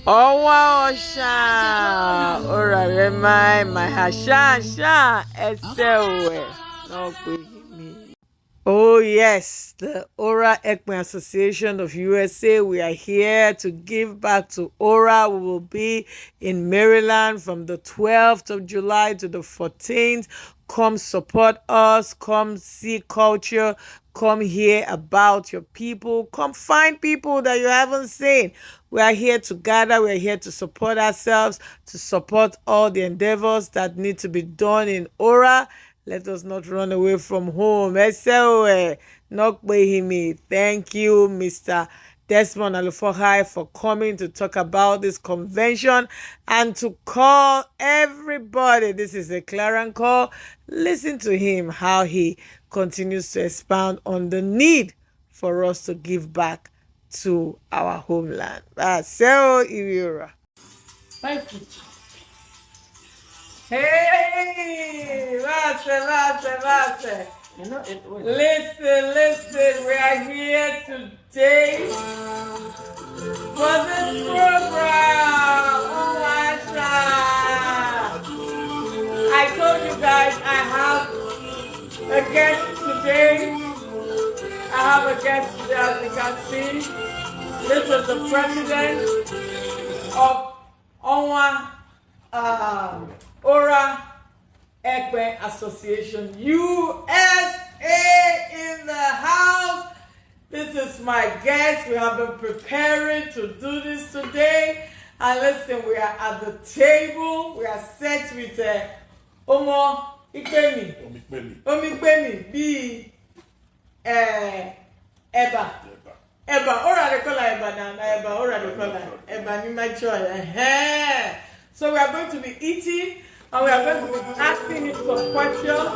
Oh wow, sha. Oraekpen, my hasha, sha. Esewe. No me. Oh yes, the Oraekpen Association of USA. We are here to give back to Ora. We will be in Maryland from the 12th of July to the 14th. Come support us. Come see culture. Come hear about your people. Come find people that you haven't seen. We are here to gather. We are here to support ourselves, to support all the endeavors that need to be done in Ora. Let us not run away from home. Esewe, Nokbehimi. Thank you, Mr. Desmond Alufohai, for coming to talk about this convention and to call everybody. This is a clarion call. Listen to him, how he continues to expound on the need for us to give back to our homeland. So, Iriora. Hey, Master. Listen, we are here today for this program. Oh my God. I told you guys I have a guest today. I have a guest today, as you can see. This is the president of Oraekpen Association USA in the house. This is my guest. We have been preparing to do this today. And listen, we are at the table. We are set with Omo Ikpemi. Omikpemi. Be Eba. Eba. Ora de kola Eba na Eba. Ora de kola Eba ni my choice. So we are going to be eating and we are going to be asking you some questions.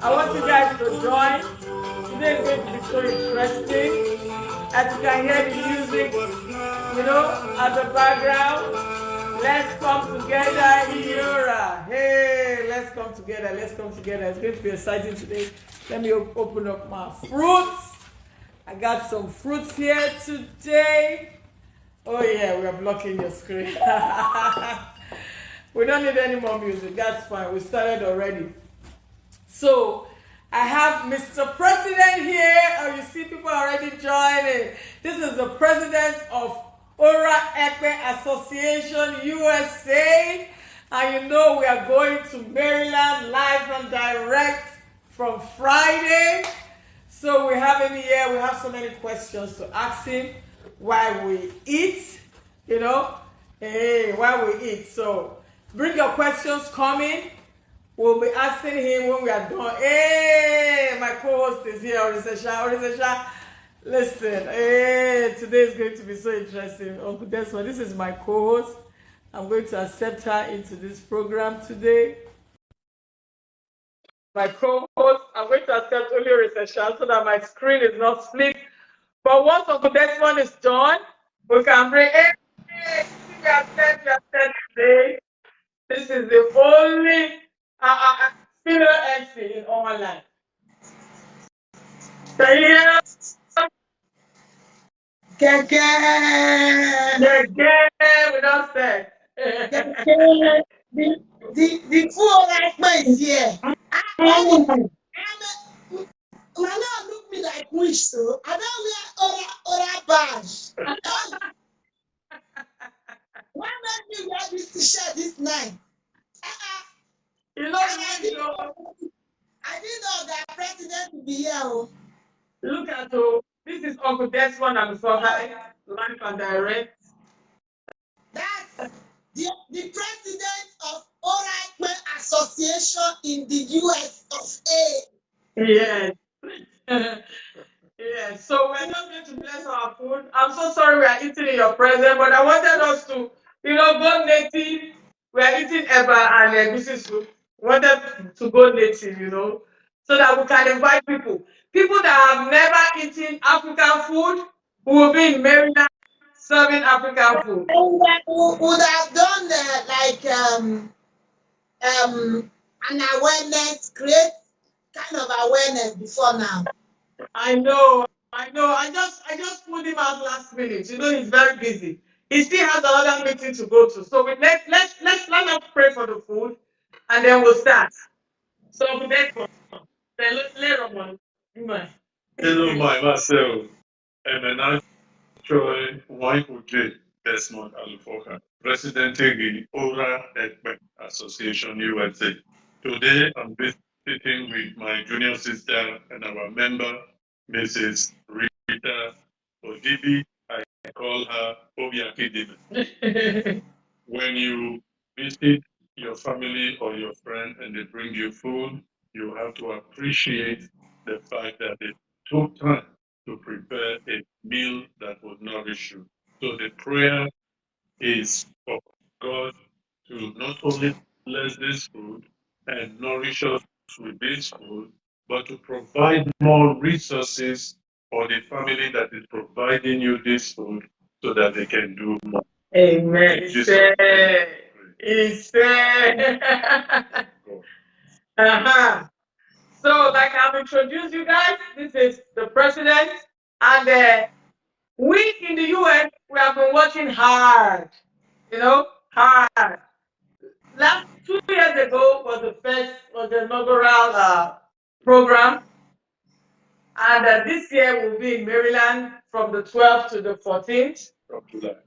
I want you guys to join. Today is going to be so interesting. As you can hear the music, at the background. Let's come together, Iora. Hey, let's come together. It's going to be exciting today. Let me open up my fruits. I got some fruits here today. Oh yeah, we are blocking your screen. We don't need any more music. That's fine. We started already. So I have Mr. President here. Oh, you see people already joining. This is the president of Oraekpen Association USA. And we are going to Maryland live and direct from Friday. So we have him here. We have so many questions to ask him while we eat. Hey, while we eat. So bring your questions coming. We'll be asking him when we are done. Hey, my co-host is here, Orisesha. Listen, hey, today is going to be so interesting. Uncle Desmond, this is my co-host. I'm going to accept her into this program today. My co-host, I'm going to accept only Orisesha so that my screen is not split. But once Uncle Desmond is done, we can bring. Hey, we are set today. This is the only female MC in our land. Can you hear us? We don't say. The full Oraekpen is here. Mama look me like wish so. I don't wear Ora badge. Why make me wear this t-shirt this night? I didn't know that president will be here. Look at this is Uncle Desmond and Sohai, live and direct. That's the president of Oraekpen Association in the US of A. Yes. Yes. So we're not going to bless our food. I'm so sorry we are eating in your presence, but I wanted us to, go native. We are eating eba and egusi soup. Wanted to go native, so that we can invite people. People that have never eaten African food who will be in Maryland serving African food. Would have done an awareness, create kind of awareness before now. I know. I just pulled him out last minute. He's very busy. he still has another meeting to go to. So let's pray for the food, and then we'll start. So we beg for then later on. Hello, my myself. I'm Troy Waikuje Desmond Alufoka, President of the Oraekpen Association USA. Today, I'm visiting with my junior sister and our member, Mrs. Rita Odibi. I call her Obiakidibe. When you visit your family or your friend and they bring you food, you have to appreciate the fact that they took time to prepare a meal that will nourish you. So the prayer is for God to not only bless this food and nourish us with this food, but to provide more resources for the family that is providing you this food so that they can do more. Amen. He said. Uh-huh. So, like I've introduced you guys, this is the president, and we in the US we have been working hard. Hard. Last 2 years ago was the inaugural program, and this year we'll be in Maryland from the 12th to the 14th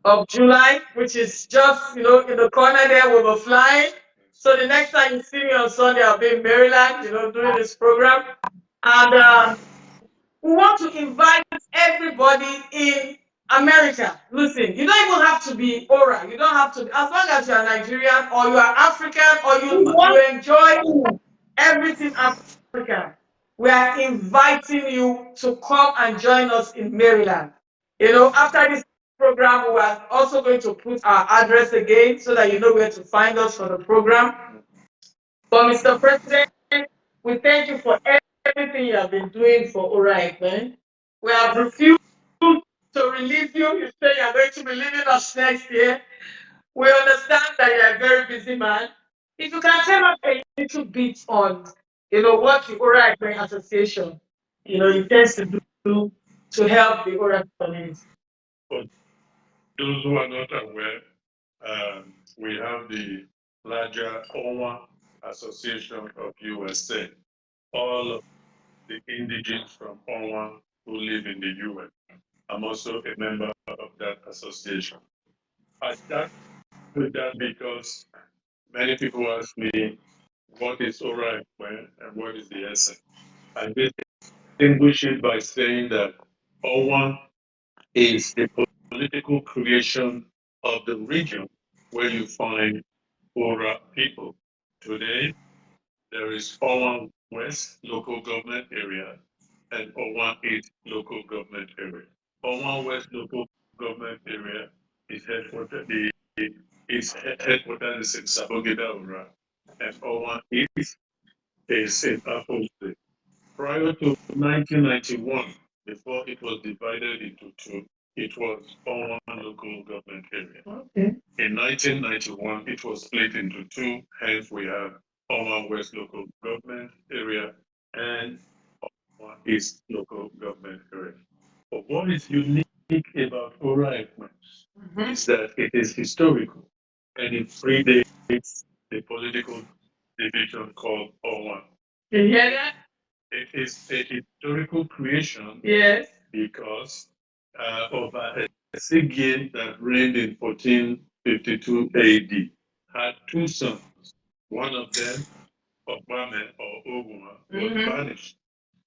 of July, which is just in the corner there. We were flying. So the next time you see me on Sunday, I'll be in Maryland, doing this program, and we want to invite everybody in America. Listen, you don't even have to be Ora. You don't have to, as long as you're Nigerian or you are African or you enjoy everything African. We are inviting you to come and join us in Maryland. After this program, we are also going to put our address again so that you know where to find us for the program. But Mr. President, we thank you for everything you have been doing for Oraekpen. We have refused to release you. You say you are going to be leaving us next year. We understand that you are a very busy man. If you can tell us a little bit on, what the Oraekpen Association, intends to do to help the oral community. For those who are not aware, we have the larger OWA Association of USA. All of the indigenes from OWA who live in the US. I'm also a member of that association. I start with that because many people ask me, what is Oraekpen and what is the essence? I distinguish it by saying that OWA is the political creation of the region where you find Ora people. Today, there is Owan West local government area and Owan East local government area. Owan West local government area is headquartered is in Sabogida Ora, and Owan East is in Apple State. Prior to 1991, before it was divided into two, it was Owan local government area. Okay. In 1991, it was split into two, hence we have Oman West local government area and Oman East local government area. But what is unique about Oraekpen is that it is historical and it predates the political division called Oman. You hear that? It is a historical creation Yes. because of a Sigyn that reigned in 1452 AD had two sons. One of them, Obame or Oguma, was banished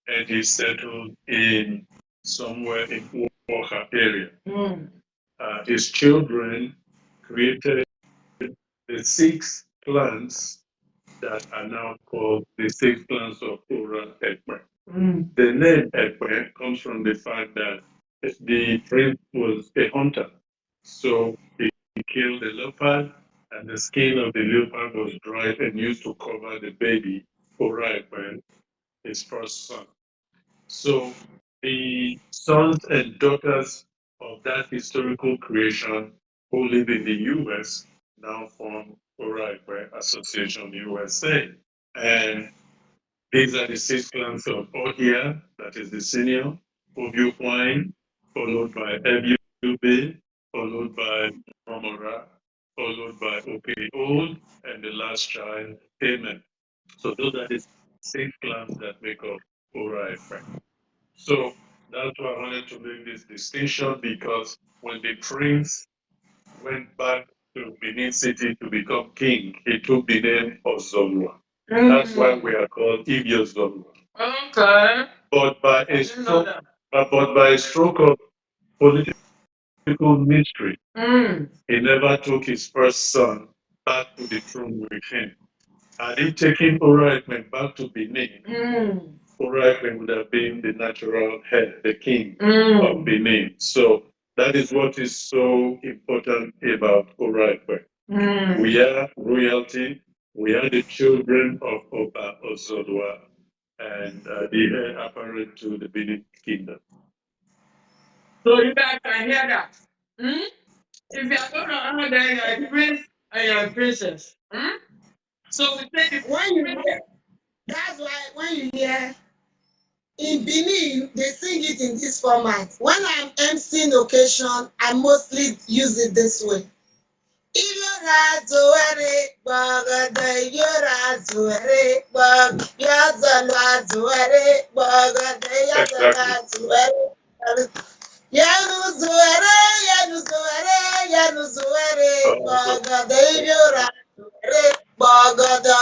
and he settled in somewhere in Oaxaca area. His children created the six clans that are now called the six clans of Oraekpen. The name Ekpe comes from the fact that the prince was a hunter. So he killed a leopard, and the skin of the leopard was dried and used to cover the baby Oraekpen, his first son. So the sons and daughters of that historical creation who live in the US now form Oraekpen Association USA. And these are the six clans of Ohia, that is the senior, Obiokwane, followed by Ebiube, followed by Momora, followed by Okay Old, and the last child, Amen. So those are the 6 clans that make up Oraekpen. So that's why I wanted to make this distinction, because when the prince went back to Benin City to become king, he took the name of Zolua. That's why we are called Ibio Zolua. Okay. But by a stroke, but by a stroke of political mystery, he never took his first son back to the throne with him. Had he taken Oraekpen back to Benin, Oraekpen would have been the natural head, the king of Benin. So that is what is so important about Oraekpen. We are royalty. We are the children of Oba Ozodwa and the heir apparent to the Benin kingdom. So you guys can hear that. Hmm? If you are going to honor, then you're a prince and you're a princess. Hmm? So we take it. When you hear, that's why when you hear in Benin, they sing it in this format. When I'm emceeing occasion, I mostly use it this way. Iyora zuwere gbọgọdọ iyora zuwere gbọg yọzọlọ zuwere gbọgọdọ yọzọlọ zuwere yanu zuwere yanu zuwere gbọgọdọ iyora zuwere gbọgọdọ.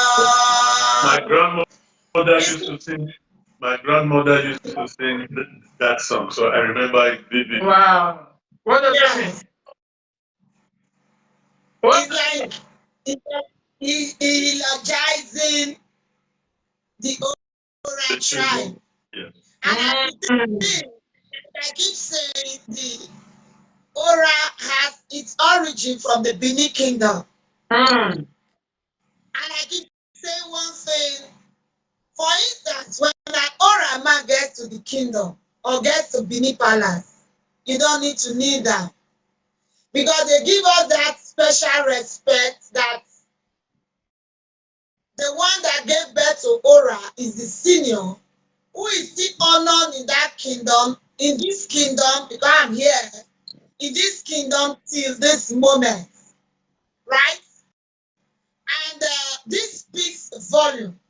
My grandmother used to sing. My grandmother used to sing that song, so I remember it vividly. Wow. What does that mean? It's like elogizing the Ora tribe. Yes. And I keep saying the Ora has its origin from the Benin Kingdom. And I keep saying one thing. For instance, when an Ora man gets to the kingdom or gets to Benin Palace, you don't need to kneel down. Because they give us that special respect that the one that gave birth to Ora is the senior, who is still honored in that kingdom, in this kingdom, because I'm here, in this kingdom till this moment, right? And this speaks volume.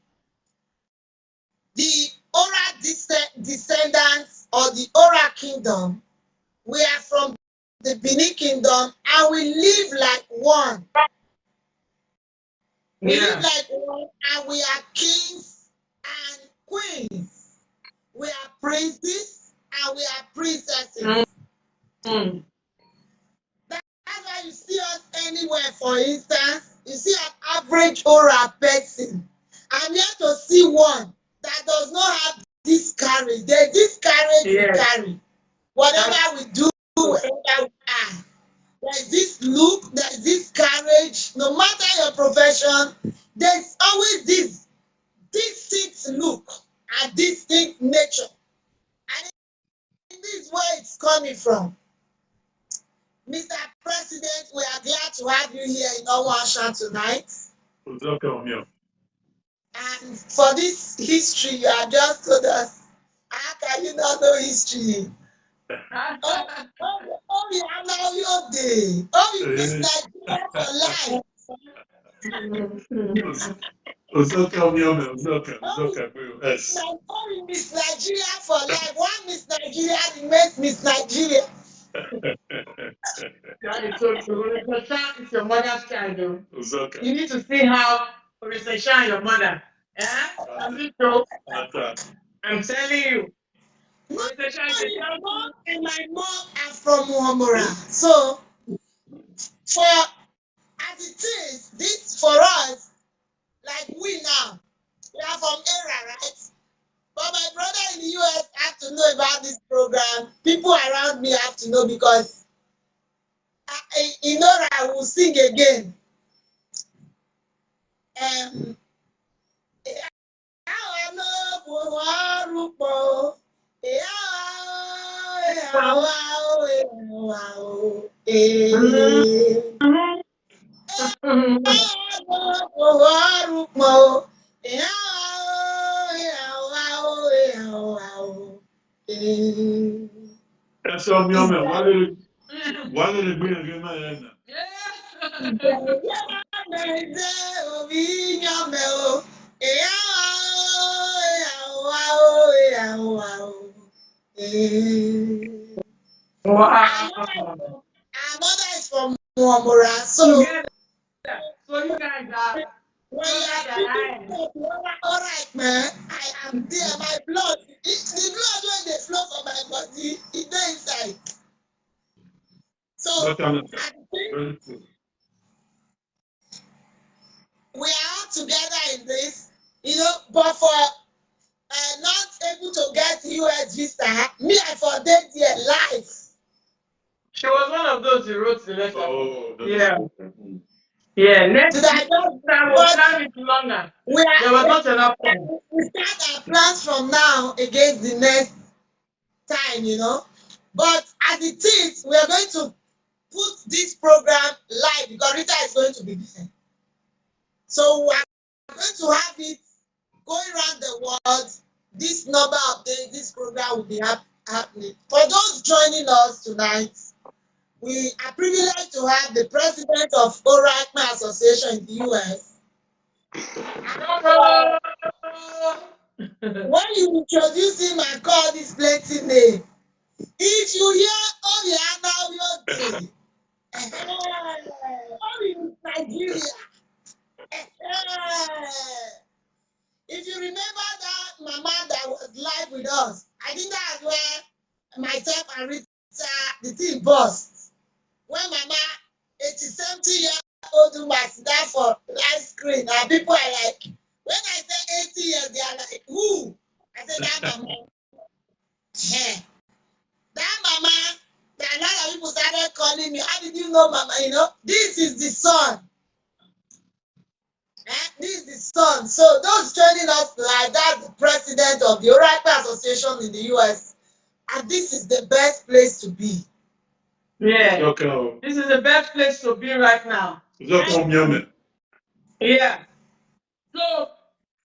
The Ora descendants or the Ora kingdom, we are from the Benin kingdom and we live like one. We live like one and we are kings and queens. We are princes and we are princesses. That's why you see us anywhere, for instance, you see an average Ora person. I'm here to see one that does not have this courage. There's this courage we carry. Whatever we do, wherever we are. There's this look, there's this courage. No matter your profession, there's always this distinct look and distinct nature. And this is where it's coming from. Mr. President, we are glad to have you here in Owasha tonight. And for this history you have just told us, how can you not know history? Oh, you have now your day. Oh, you miss Nigeria for life. Oh, you miss Nigeria for life. One Miss Nigeria remains Miss Nigeria. It's your mother's child, though. You need to see how Orisha your mother. Yeah? I'm telling you. No, your mom and my mom are from Muhammara. So, for as it is, this for us, like we now, we are from Era, right? But my brother in the US have to know about this program. People around me have to know because in Ora I will sing again. One of the green again, man. Wow. Our mother is from Mwamura, so So you guys are when you closer are than I speaking am. to Oraekpen, I am there. My blood, the blood when they flow from my body, it dey inside. So But I think very true. we are all together in this, but for not able to get US visa, me I for dey there live. She was one of those who wrote the letter. Oh, Yeah. Mm. Yeah. Next Did I just time we'll plan it longer. we There was are not enough time. we start our plans from now against the next time. But as it is, we are going to put this program live because Rita is going to be there. So we are going to have it going around the world. This number of days, this program will be happening. For those joining us tonight, we are privileged to have the president of Oraekpen Association in the US. When you introduce him and call this plenty name, if you hear Oriana Oyoge, in Nigeria, if you remember that mama that was live with us, I think that's where myself and Rita, the thing burst. When mama, 70-year-old woman sit down for live screen, and people are like, when I say 80 years, they are like, who? I said, that mama. Yeah. That mama, that a lot of people started calling me, how did you know mama? This is the son. This is the son. So those joining us live, that's the president of the Oraekpen Association in the US. And this is the best place to be. Yeah. Okay. This is the best place to be right now. Yeah. So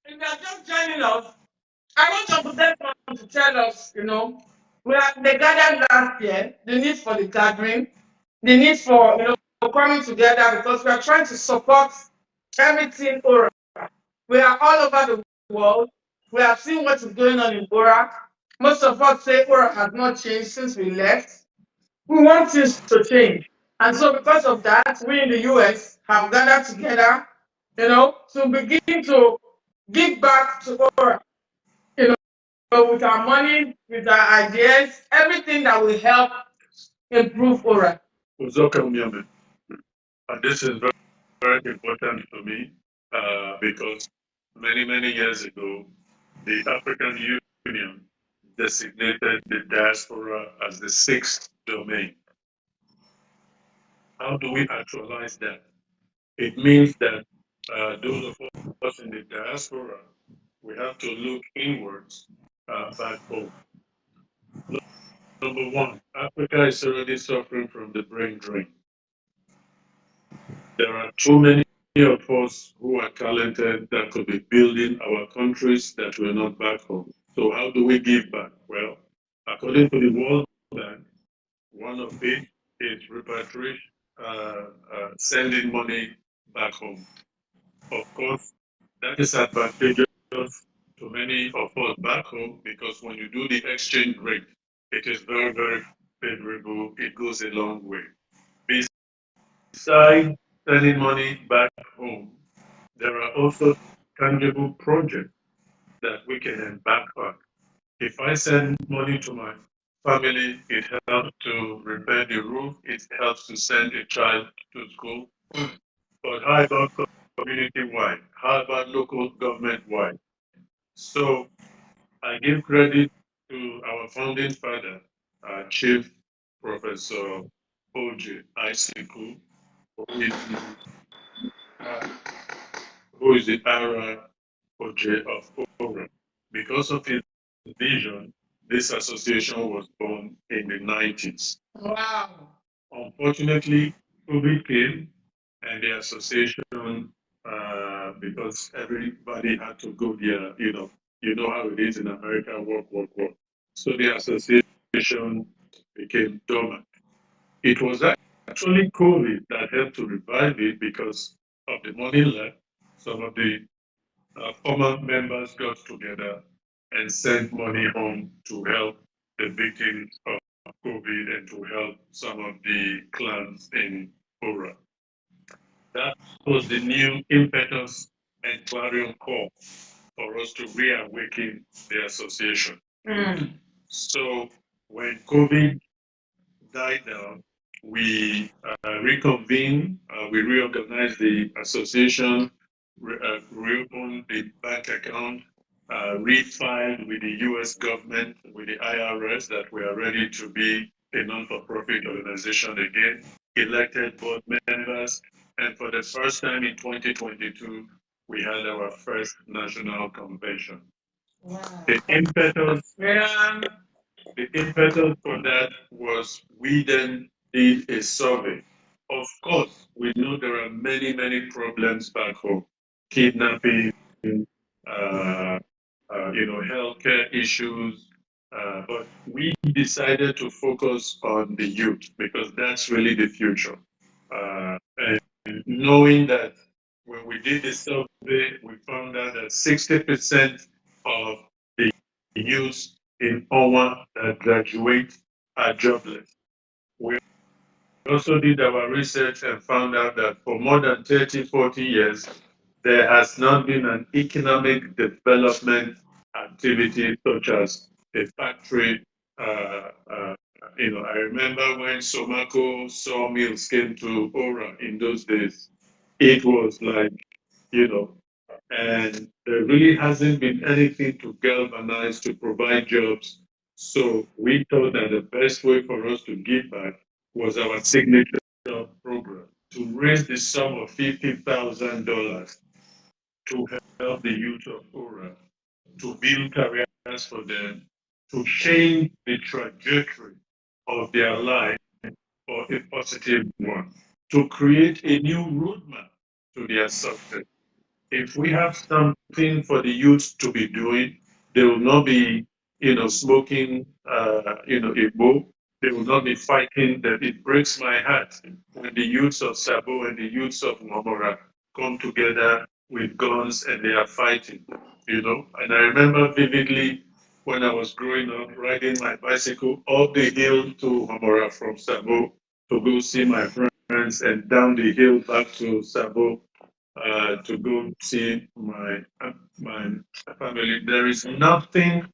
if you are just joining us, I want to protect them to tell us, they gathered last year, the need for the gathering, the need for, coming together because we are trying to support everything Ora. We are all over the world. We have seen what is going on in Ora. Most of us say Ora has not changed since we left. We want things to change. And so because of that, we in the US have gathered together, to begin to give back to Ora, with our money, with our ideas, everything that will help improve Ora. And this is very, very important to me because many years ago, the African Union designated the diaspora as the sixth domain. How do we actualize that? It means that those of us in the diaspora, we have to look inwards back home. Number one, Africa is already suffering from the brain drain. There are too many of us who are talented that could be building our countries that we're not back home. So how do we give back? Well, according to the World Bank, one of it is repatriation, sending money back home. Of course, that is advantageous to many of us back home because when you do the exchange rate, it is very, very favorable. It goes a long way. Besides sending money back home, there are also tangible projects that we can embark on. If I send money to my family, it helps to repair the roof, it helps to send a child to school. But how about community wide? How about local government wide? So I give credit to our founding father, Chief Professor O.J. Isiku, who is uh, who is the Ara OJ of Ora. Because of his vision, this association was born in the 90s. Wow. Unfortunately, COVID came and the association, because everybody had to go there, you know how it is in America, work. So the association became dormant. It was actually COVID that helped to revive it because of the money left. Some of the former members got together and sent money home to help the victims of COVID and to help some of the clans in Ora. That was the new impetus and clarion call for us to reawaken the association. So when COVID died down, we reconvened, we reorganized the association, reopened the bank account, refiled with the US government, with the IRS, that we are ready to be a non-for-profit organization again, elected board members, and for the first time in 2022, we had our first national convention. Wow. The impetus for that was we then did a survey. Of course, we know there are many, many problems back home: kidnapping, healthcare issues. But we decided to focus on the youth because that's really the future. And knowing that when we did the survey, we found out that 60% of the youth in Owa that graduate are jobless. We also did our research and found out that for more than 30, 40 years, there has not been an economic development activity such as a factory. I remember when Somako sawmills came to Ora in those days, it was like, you know, and there really hasn't been anything to galvanize to provide jobs. So we thought that the best way for us to give back was our signature program to raise the sum of $50,000 to help the youth of Ora, to build careers for them, to change the trajectory of their life for a positive one, to create a new roadmap to their success. If we have something for the youth to be doing, they will not be, smoking, a bow. They will not be fighting. That it breaks my heart when the youths of Sabo and the youths of Momora come together with guns and they are fighting. And I remember vividly when I was growing up, riding my bicycle up the hill to Momora from Sabo to go see my friends, and down the hill back to Sabo to go see my family. There is nothing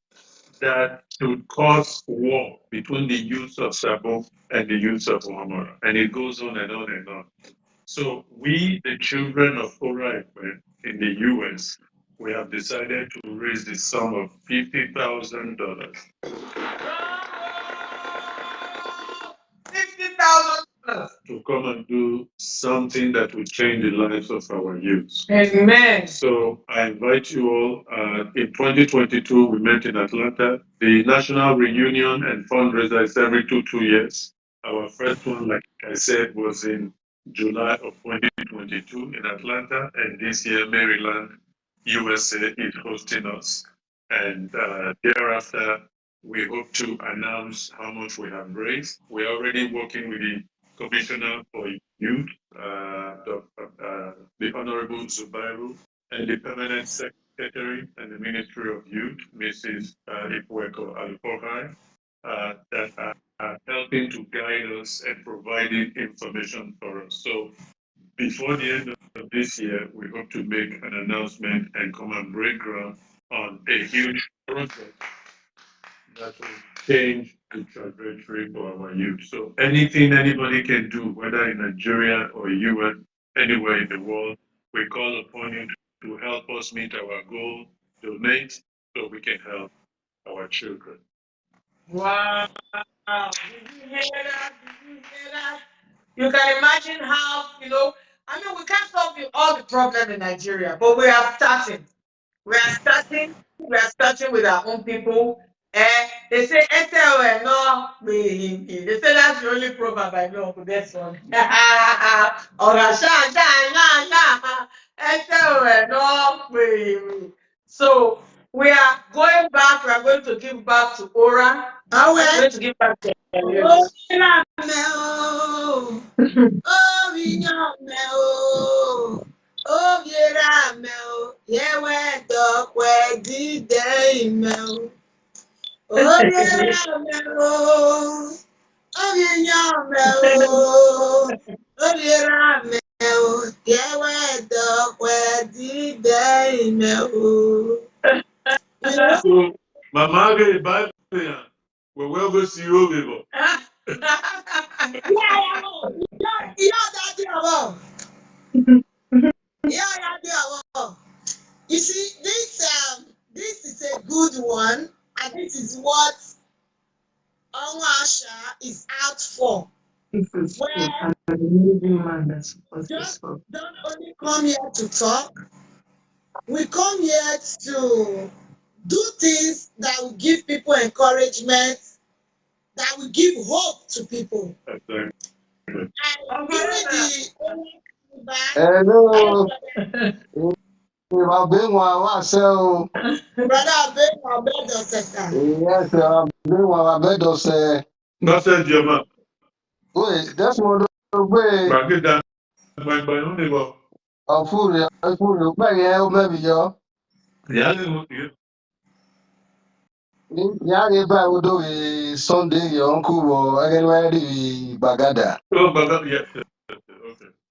that should cause war between the youth of Sabo and the youth of Muhammad. And it goes on and on and on. So we, the children of Oraekpen in the US, we have decided to raise the sum of $50,000. $50,000 to come and do something that will change the lives of our youth. Amen. So I invite you all. In 2022, we met in Atlanta. The national reunion and fundraiser is every two years. Our first one, like I said, was in July of 2022 in Atlanta, and this year Maryland, USA is hosting us. And thereafter, we hope to announce how much we have raised. We're already working with the Commissioner for Youth, the Honorable Zubairu, and the Permanent Secretary and the Ministry of Youth, Mrs. Ipueko Alpohai, that are helping to guide us and providing information for us. So before the end of this year, we hope to make an announcement and come and break ground on a huge project that will change the trajectory for our youth. So anything anybody can do, whether in Nigeria or US, anywhere in the world, we call upon you to help us meet our goal, donate, so we can help our children. Wow. Did you hear that? Did you hear that? You can imagine how, we can't solve all the problems in Nigeria, but we are starting. We are starting with our own people. They say Ete no they say that's the only proverb I know for this one. So We are going back. We are going to give back to Ora. Oh, We are well. going to give back to Oh, Elias. yera meo, yewe dokwe di day meo. Oh, yera meo, oh, yera meo, oh, yera meo, yewe dokwe di day meo. You know? So, Mama Agay, Bible, we will go see you over. Yeah, that thing about. Yeah, that thing about. You see, this is a good one, and this is what Onwasha is out for. Where just don't only come here to talk, we come here to do things that will give people encouragement, that will give hope to people. And during the Hello. I've been one myself. brother Abel Abel Sector. Yes, I've been one my bed say. Not said German. Wait, that's one way But get that by no neighbor. of food. Food, maybe yo. Yeah, Yeah, if I would do a Sunday, your uncle or anywhere Bagada. oh, but yes, okay.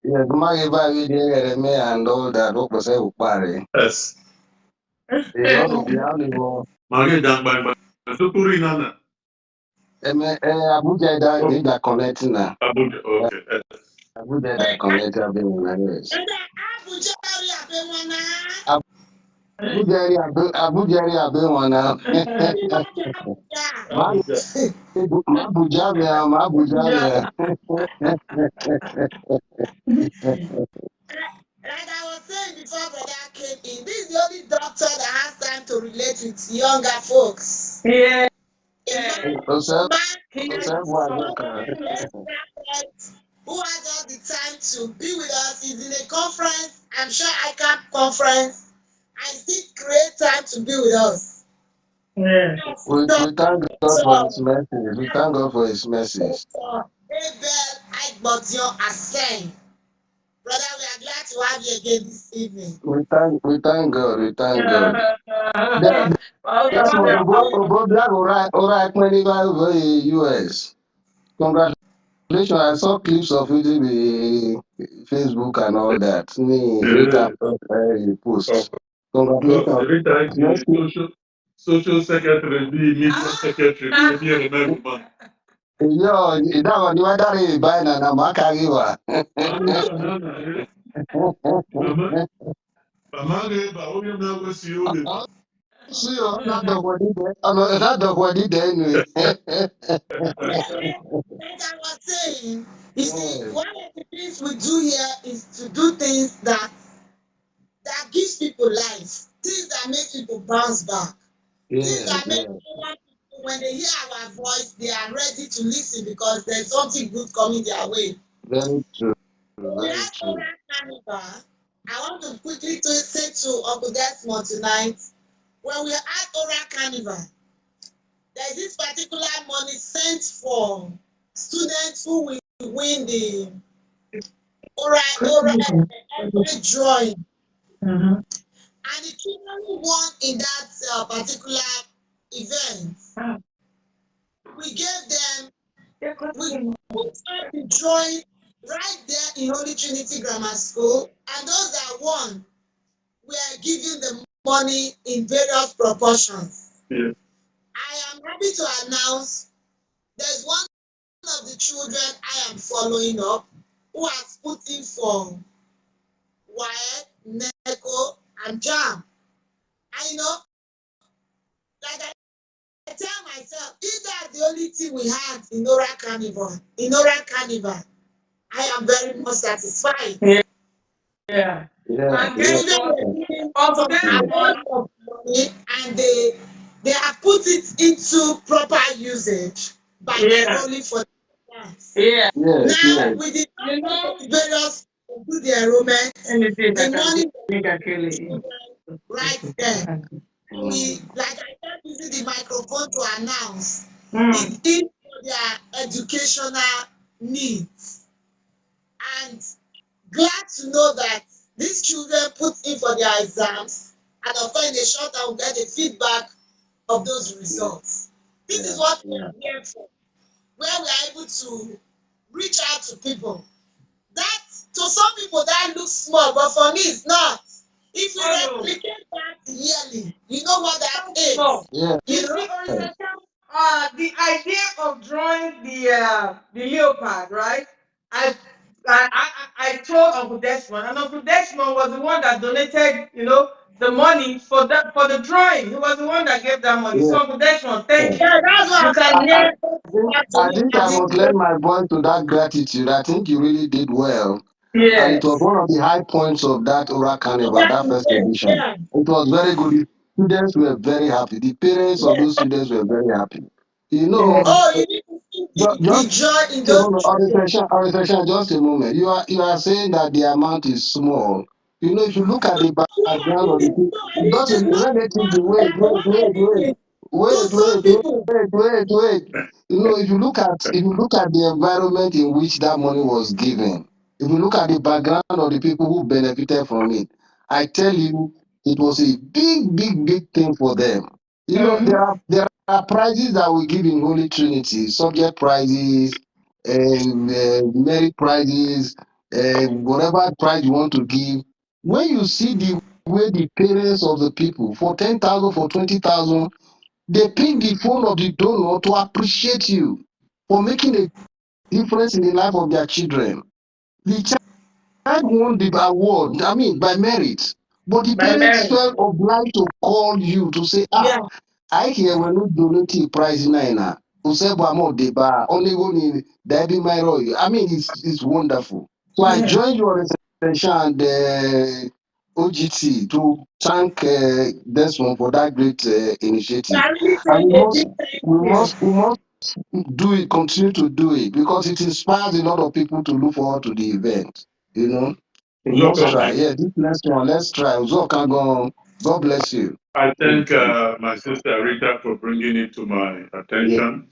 Yes, my baby me and all that. What was a party? Yes. The only one. Mage dan by so puri nana. Abuja that connecting now. Abuja, okay. Yes. Abuja that connecting. I've been in And Abuja Abel Abuja I've been one now. Abuja. Mabujamia, Mabujamia. Like I was saying before brother came in, this is the only doctor that has time to relate with younger folks. Yeah. Osef, A man who has all the time to be with us. He's in a conference, I'm sure ICAP conference, and still create time to be with us. Yeah. we thank God for his message. We thank God for his message. Abel Aigbotio Aseng. Brother, we are glad to have you again this evening. We thank God. We thank God. That's what Black Oraekpen over US. Congratulations. I saw clips of it in Facebook and all that. Me later post. Congratulations. Every time Let's the social secretary, the media secretary, the remember man. Yo, that one you are buying an amakagiwa. Mama, Mama, but we now go see you over. See you not the body anyway. Like I was saying, you see, one of the things we do here is to do things that gives people life, things that make people bounce back, things that make people, when they hear our voice, they are ready to listen because there's something good coming their way. Very true. We Very had true. Carnival. I want to quickly say to Uncle Desmond tonight, when we had Oral Carnival, there's this particular money sent for students who will win the oral drawing. And the children who won in that particular event, we gave them, we put up the drawing right there in Holy Trinity Grammar School, and those that won, we are giving the money in various proportions. Yeah. I am happy to announce there's one of the children I am following up who has put in for WAEC, NECO, and JAM. I know, like I tell myself, if that's the only thing we had in Oral Carnival, I am very much satisfied. Yeah. Yeah. The children were giving some amount of money, and they have put it into proper usage by enrolling for the class. Yeah. Now, with the various do the enrollment, the money right there. we, like I said, using the microphone to announce, Mm. it is for their educational needs. And glad to know that these children put in for their exams, and of course in a short time we'll get the feedback of those results. This is what we are here for, where we are able to reach out to people. That, to some people that looks small, but for me it's not. If we replicate that yearly, you know what that is. Yeah. You You know? see, the idea of drawing the leopard, right? I I told Uncle Desmond, and Uncle Desmond was the one that donated, the money for the drawing. He was the one that gave that money. So Yeah. Uncle Desmond, thank you. Yeah, that's You what can I hear. think I must lend my voice to that gratitude. I think you really did well. And it was Yes. one of the high points of that Oral Carnival, that first edition. yeah. It was very good. The students were very happy. The parents of those students were very happy. You know, Yes. Oh, you need to see the just joy in a those moment, children. just a moment. You are saying that the amount is small. You know, if you look at the What I background mean of the is, people, no, I mean just it's not relatively, small that, but what I mean is, to some wait, people, wait. You know, if you look at the environment in which that money was given, if you look at the background of the people who benefited from it, I tell you, it was a big thing for them. You know, Mm-hmm. there are prizes that we give in Holy Trinity, subject prizes, merit prizes, whatever prize you want to give. When you see the way the parents of the people for 10,000, for 20,000, they pick the phone of the donor to appreciate you for making a difference in the life of their children. The child won the award, I mean, by merit, but the By parents Mary. felt obliged to call you to say, Yeah. I hear when you donate prize nine. Usebwamo deba only one in Debbie Myro. I mean, it's wonderful. So I Yeah. joined your organization and OGT to thank Desmond for that great initiative. I really And say a big thank you. we must do it, continue to do it because it inspires a lot of people to look forward to the event. You know, we must try. Yeah, this next one, let's try. Uzoka, God bless you. I thank my sister Rita for bringing it to my Yeah, attention.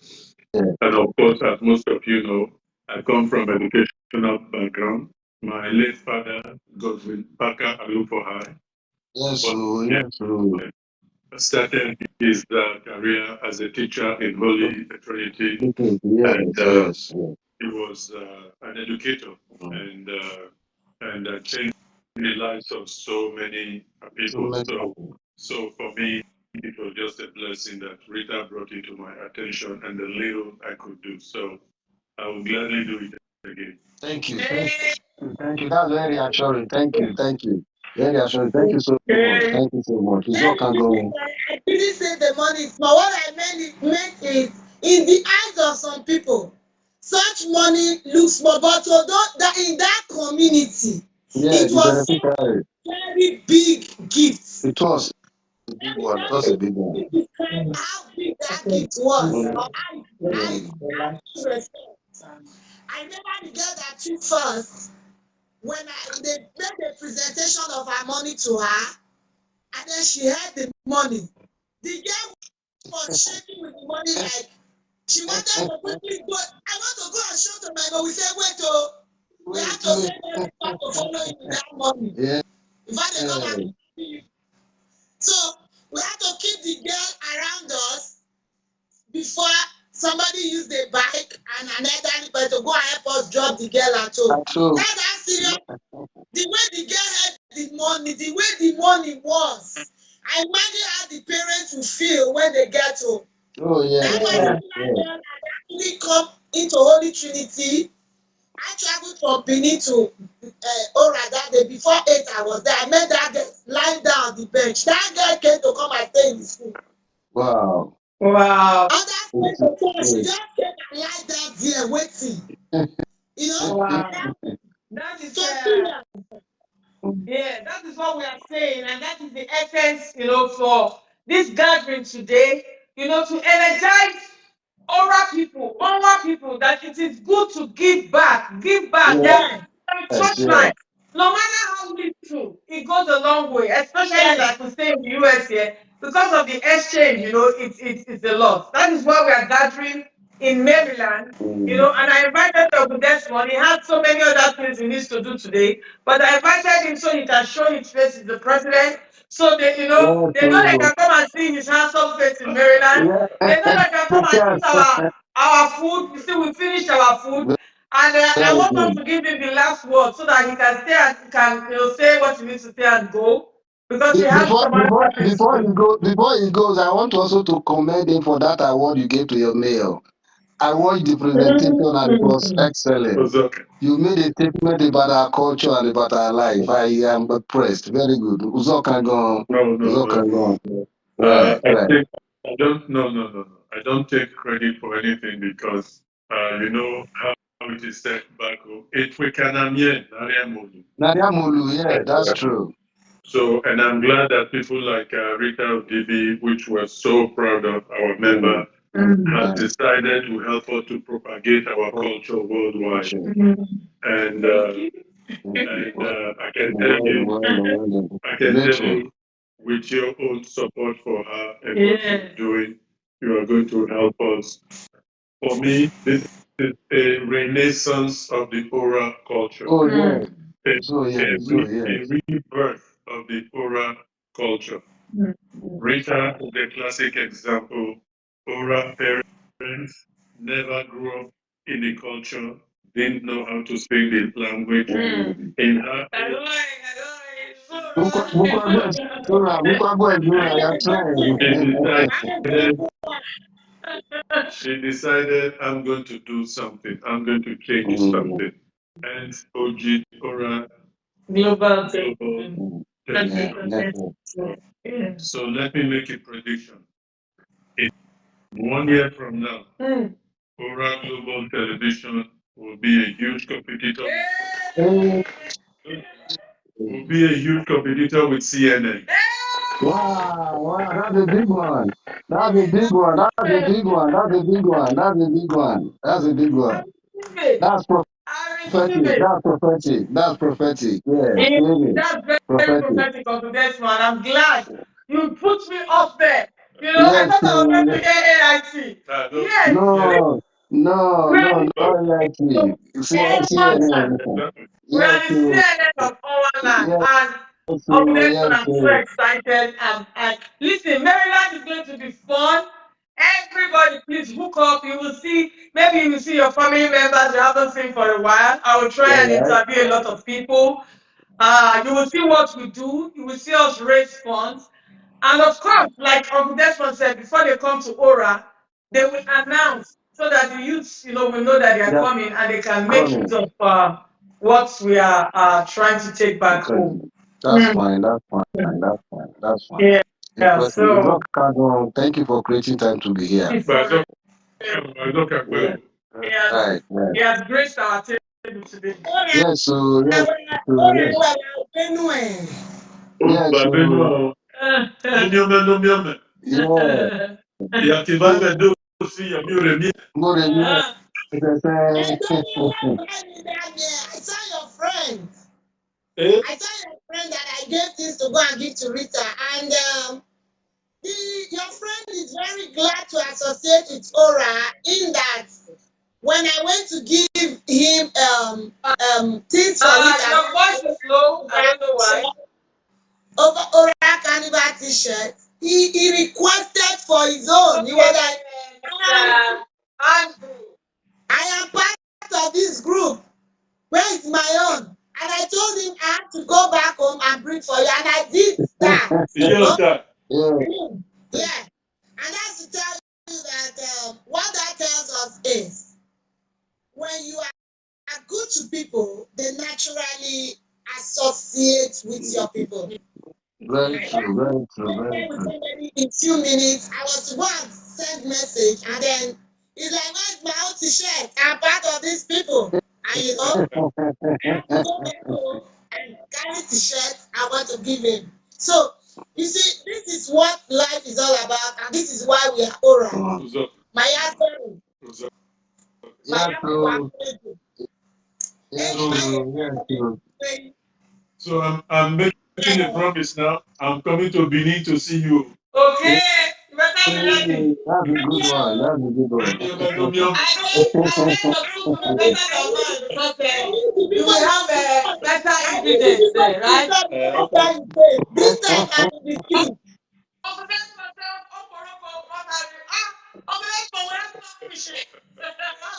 And of course, as most of you know, I come from educational background. My late father, Godwin Parker Alufo High, yes, was yeah, yes, oh. started his career as a teacher in Holy Trinity, Okay, and yes, yes, yes. he was an educator Mm. and changed the lives of so many So people. many So for me, it was just a blessing that Rita brought it to my attention and the little I could do. So I will gladly do it again. Thank you, thank you. That's very reassuring. Thank you. Very reassuring. Thank you so much. Okay. Thank you so much. Let Uzo me can be go. clear, I didn't say the money is small. What I meant is, in the eyes of some people, such money looks small, but to that in that community, Yeah, it the was beneficiary. very big gift. It was a big Let me one. It was a let big one. me describe how big that gift was, Mm, or mm. how it was. I remember the girl that took first when they made the presentation of her money to her, and then she had the money. The girl was shaking with the money like she wanted to quickly go. I want to go and show to my mom. We said, wait, oh, we have to Wait. send everyone to follow you with that money. Yeah. In fact, they come and see you. So we have to keep the girl around us before somebody use the bike and an elderly person to go and help us drop the girl at home. True. That's how serious. The way the girl had the money, the way the money was. I imagine how the parents will feel when they get home. Oh That yes, Yeah. yes, particular yes. girl had actually come into Holy Trinity. I traveled from Benin to Ora that day. Before 8, I was there. I met that girl lying down on the bench. That girl came to come and stay in the school. Wow. Wow. Others came It's to come. She great. just came and lie down there waiting. You know? Wow. That, That is so serious. Yeah, that is what we are saying, and that is the essence, for this gathering today, to energize Aura people that it is good to give back, give back. Yeah, There Yeah. are yes, church yeah. life. No matter how little, it goes a long way, especially Yeah. like we say in the US here. because of the exchange, it's a lot. That is why we are gathering in Maryland, and I invited Dr. Desmond. He had so many other things he needs to do today, but I invited him so he can show his face as the president. So they, Yes, they know they can come and see his handsome face in Maryland. They know they can come and eat our food. You see, we finished our food. And I very want us good. to give him the last word so that he can stay and can say what he needs to say and go because he has Before some other before things to do. before he goes, I want also to commend him for that award you gave to your mayor. I watched the presentation and it was excellent. You made a statement about our culture and about our life. I am impressed. Very good. Uzoka gone. No. Uzoka gone. I Right, right. think I don't. No. I don't take credit for anything because you know how it is said back home. It we can Nadiamulu, yeah, that's true. So, and I'm glad that people like Rita DB, which we're so proud of, our member, has decided to help us to propagate our culture worldwide. And I can tell you, with your own support for her and what she's doing, you are going to help us. For me, this is a renaissance of the oral culture. Oh, yeah. A, So, yeah. a rebirth of the oral culture. Rita is a classic example. Oral parents never grew up in a culture, didn't know how to speak the language. In her, she decided, I'm going to do something. I'm going to change something. And OG Oral Global Television. So let me make a prediction. In 1 year from now, Oral Global Television will be a huge competitor. Will be a huge competitor with CNN. Wow, that's a big one. That's a big one. That's a big one. That's a big one. That's a big one. That's a big one. That's prophetic. That's prophetic. That's prophetic. Yes, That's very prophetic of this one. I'm glad you put me up there. I Yes, thought I was going to AAIT. Yes. no, not like CNN. We are Yes, the CNN of our land. And of this one, I'm so excited. And listen, Maryland is going to be fun. Everybody, please hook up. You will see, maybe you will see your family members you haven't seen for a while. I will try and interview a lot of people. You will see what we do. You will see us raise funds. And of course, like Uncle Desmond said, before they come to Ora, they will announce so that the youths, will know that they are coming and they can make use of what we are trying to take back home. That's fine. That's fine. That's fine. That's fine. Yeah. So Thank you for creating time to be here. Right. He has graced our table today. Yes. So yes. Yes. I saw your friend. I saw your friend that I gave this to go and give to Rita, and your friend is very glad to associate with Ora in that when I went to give him things for Rita. Your voice is low. I don't know why. Over Ora Carnival t-shirt, he requested for his own. He was like, I am part of this group. Where is my own? And I told him I have to go back home and bring for you. And I did that. Yeah. And that's to tell you that what that tells us is when you are good to people, they naturally associate with your people. Very true. Very true. Very true. In 2 minutes, I was to go and send message, and then he's like, "Where's my own t-shirt? I'm part of these people." And go back home and carry t-shirt I want to give him. So you see, this is what life is all about, and this is why we are Ora. My husband. So I'm making a promise now. I'm coming to Benin to see you. Okay, you better be ready. That's a good one. That's a good one. I know your food will be better than mine because you will have better ingredients there, right? This time I will be king.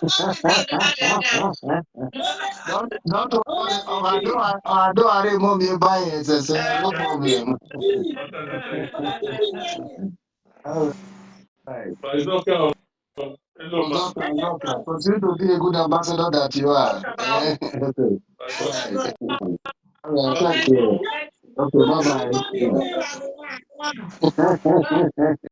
Don't worry. I don't worry, mommy buying it. No problem. All right. But it's okay. Hello, ma. Okay. Continue to be a good ambassador that you are. Okay. All right. All right. Thank you. Okay. Bye bye.